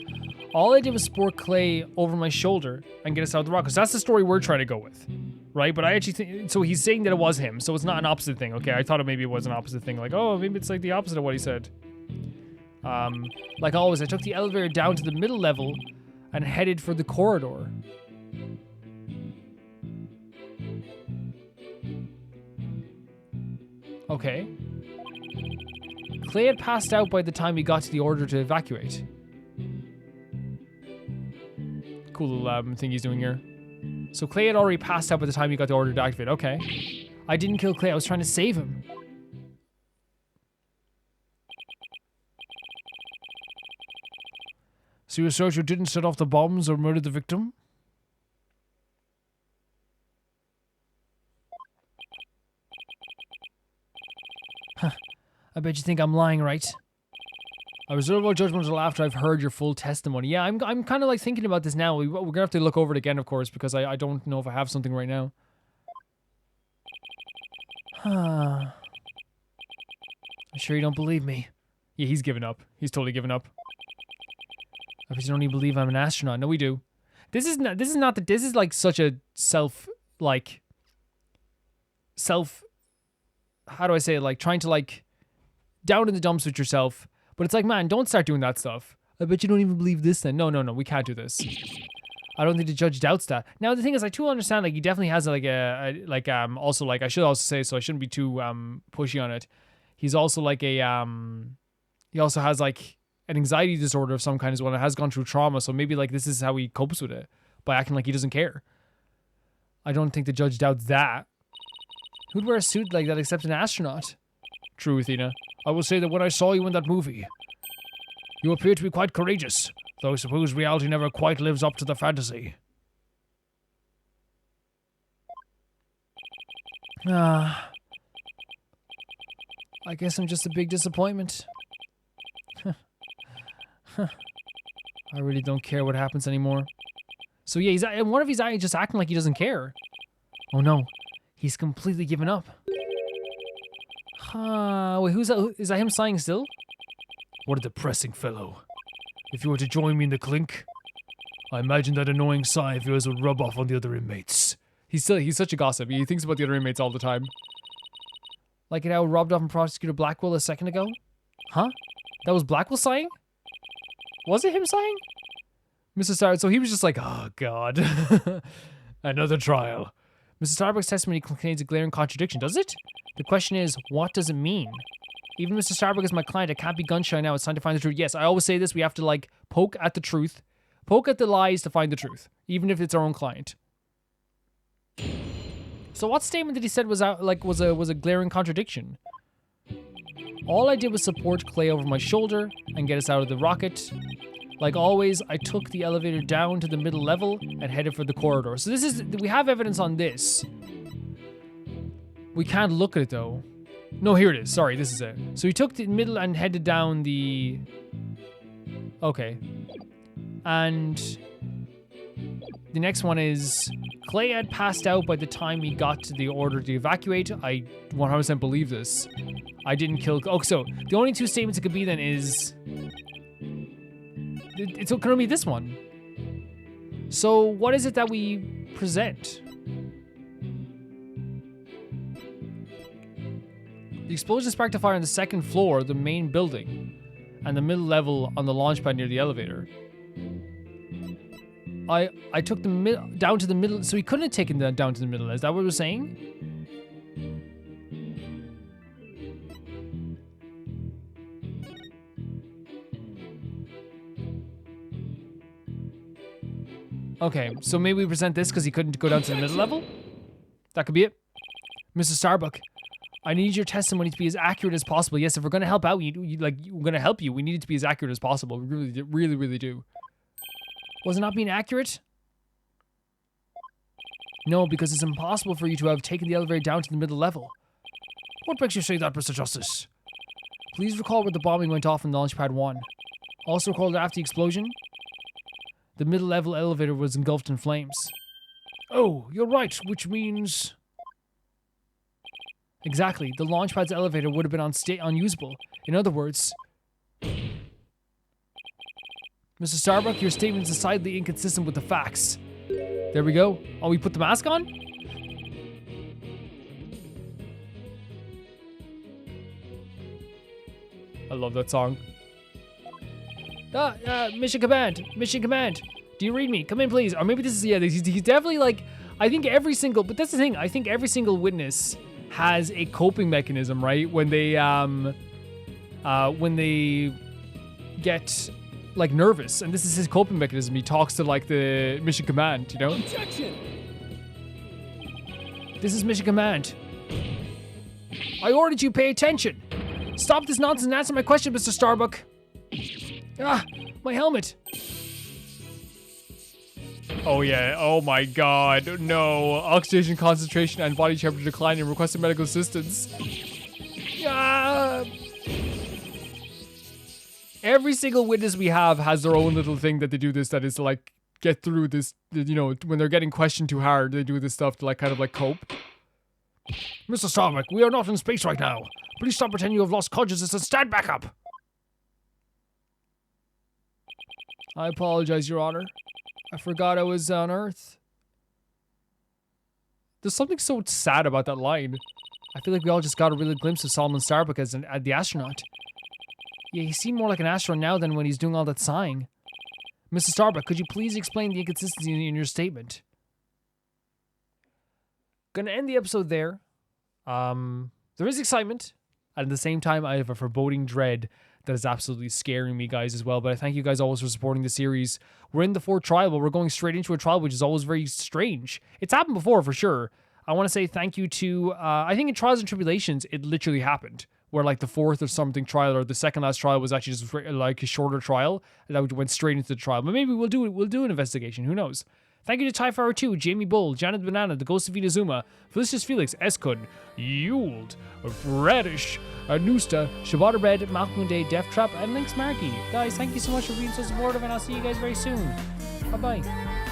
All I did was pour clay over my shoulder and get us out of the rock, because that's the story we're trying to go with, right? But I actually think, so he's saying that it was him, so it's not an opposite thing, okay? I thought maybe it was an opposite thing, like, oh, maybe it's like the opposite of what he said. Like always, I took the elevator down to the middle level and headed for the corridor. Okay. Clay had passed out by the time he got to the order to evacuate. Cool little thing he's doing here. So Clay had already passed out by the time he got the order to activate. Okay. I didn't kill Clay. I was trying to save him. So you assert you didn't set off the bombs or murder the victim? Huh. I bet you think I'm lying, right? I reserve our judgment until after I've heard your full testimony. Yeah, I'm kind of like thinking about this now. We're gonna have to look over it again, of course, because I don't know if I have something right now. I'm sure you don't believe me. Yeah, he's given up. He's totally given up. I bet you don't even believe I'm an astronaut. No, we do. This is like such a how do I say it? Like trying to like down in the dumps with yourself. But it's like, man, don't start doing that stuff. I bet you don't even believe this then. No, we can't do this. I don't think the judge doubts that. Now, the thing is, I too understand, like, he definitely has, also, like, I should also say, so I shouldn't be too, pushy on it. He's also, like, he also has, like, an anxiety disorder of some kind as well. It has gone through trauma, so maybe, like, this is how he copes with it. By acting like he doesn't care. I don't think the judge doubts that. Who'd wear a suit like that except an astronaut? True, Athena. I will say that when I saw you in that movie, you appeared to be quite courageous, though I suppose reality never quite lives up to the fantasy. I guess I'm just a big disappointment. I really don't care what happens anymore. So yeah, in one of his eyes just acting like he doesn't care. Oh no, he's completely given up. Wait, who's that? Is that him sighing still? What a depressing fellow. If you were to join me in the clink, I imagine that annoying sigh of yours would rub off on the other inmates. He's such a gossip. He thinks about the other inmates all the time. Like it how robbed off and prosecutor Blackwell a second ago? Huh? That was Blackwell sighing? Was it him sighing? Mr. Starbuck, so he was just like, oh god. Another trial. Mr. Starbuck's testimony contains a glaring contradiction, does it? The question is, what does it mean? Even Mr. Starbuck is my client, I can't be gun shy now, it's time to find the truth. Yes, I always say this, we have to like poke at the truth. Poke at the lies to find the truth. Even if it's our own client. So what statement that he said was a glaring contradiction? All I did was support Clay over my shoulder and get us out of the rocket. Like always, I took the elevator down to the middle level and headed for the corridor. So we have evidence on this. We can't look at it though. No, here it is. Sorry, this is it. So he took the middle and headed down the... Okay. And the next one is... Clay had passed out by the time he got to the order to evacuate. I 100% believe this. I didn't kill... Oh, so the only two statements it could be then is... It's going to be this one. So what is it that we present? The explosion sparked a fire on the second floor of the main building and the middle level on the launch pad near the elevator. I took the down to the middle, so he couldn't have taken that down to the middle. Is that what we're saying? Okay, so maybe we present this because he couldn't go down to the middle level? That could be it. Mr. Starbuck, I need your testimony to be as accurate as possible. Yes, if we're going to help out, we're going to help you. We need it to be as accurate as possible. We really do. Was it not being accurate? No, because it's impossible for you to have taken the elevator down to the middle level. What makes you say that, Mr. Justice? Please recall where the bombing went off in Launchpad 1. Also recall that after the explosion, the middle level elevator was engulfed in flames. Oh, you're right, which means... Exactly, the Launchpad's elevator would have been unusable. In other words... Mr. Starbuck, your statement is decidedly inconsistent with the facts. There we go. Oh, we put the mask on? I love that song. Mission Command! Mission Command! Do you read me? Come in, please. Or maybe this is, yeah, he's definitely like, I think every single, but that's the thing, I think every single witness has a coping mechanism, right? When they get like nervous, and this is his coping mechanism. He talks to like the Mission Command, you know? Objection! This is Mission Command. I ordered you pay attention. Stop this nonsense and answer my question, Mr. Starbuck. Ah, my helmet. Oh yeah, oh my god, no. Oxygen concentration and body temperature declining, requesting medical assistance. Ah. Every single witness we have has their own little thing that they do this, that is to like get through this, you know, when they're getting questioned too hard, they do this stuff to like kind of like cope. Mr. Starbuck, we are not in space right now. Please stop pretending you have lost consciousness and stand back up. I apologize, Your Honor. I forgot I was on Earth. There's something so sad about that line. I feel like we all just got a real glimpse of Solomon Starbuck as the astronaut. Yeah, he seemed more like an astronaut now than when he's doing all that sighing. Mr. Starbuck, could you please explain the inconsistency in your statement? Gonna end the episode there. There is excitement, and at the same time, I have a foreboding dread that is absolutely scaring me, guys, as well. But I thank you guys always for supporting the series. We're in the 4th trial, but we're going straight into a trial, which is always very strange. It's happened before, for sure. I want to say thank you to, I think in Trials and Tribulations, it literally happened, where like the fourth or something trial or the second last trial was actually just like a shorter trial and that went straight into the trial. But maybe we'll do an investigation. Who knows? Thank you to Typhara 2, Jamie Bull, Janet Banana, The Ghost of Inazuma, Felicius Felix, Eskun, Yuld, Radish, Anusta, Shabata Red, Malcolm Day, Death Trap, and Lynx Markey. Guys, thank you so much for being so supportive, and I'll see you guys very soon. Bye bye.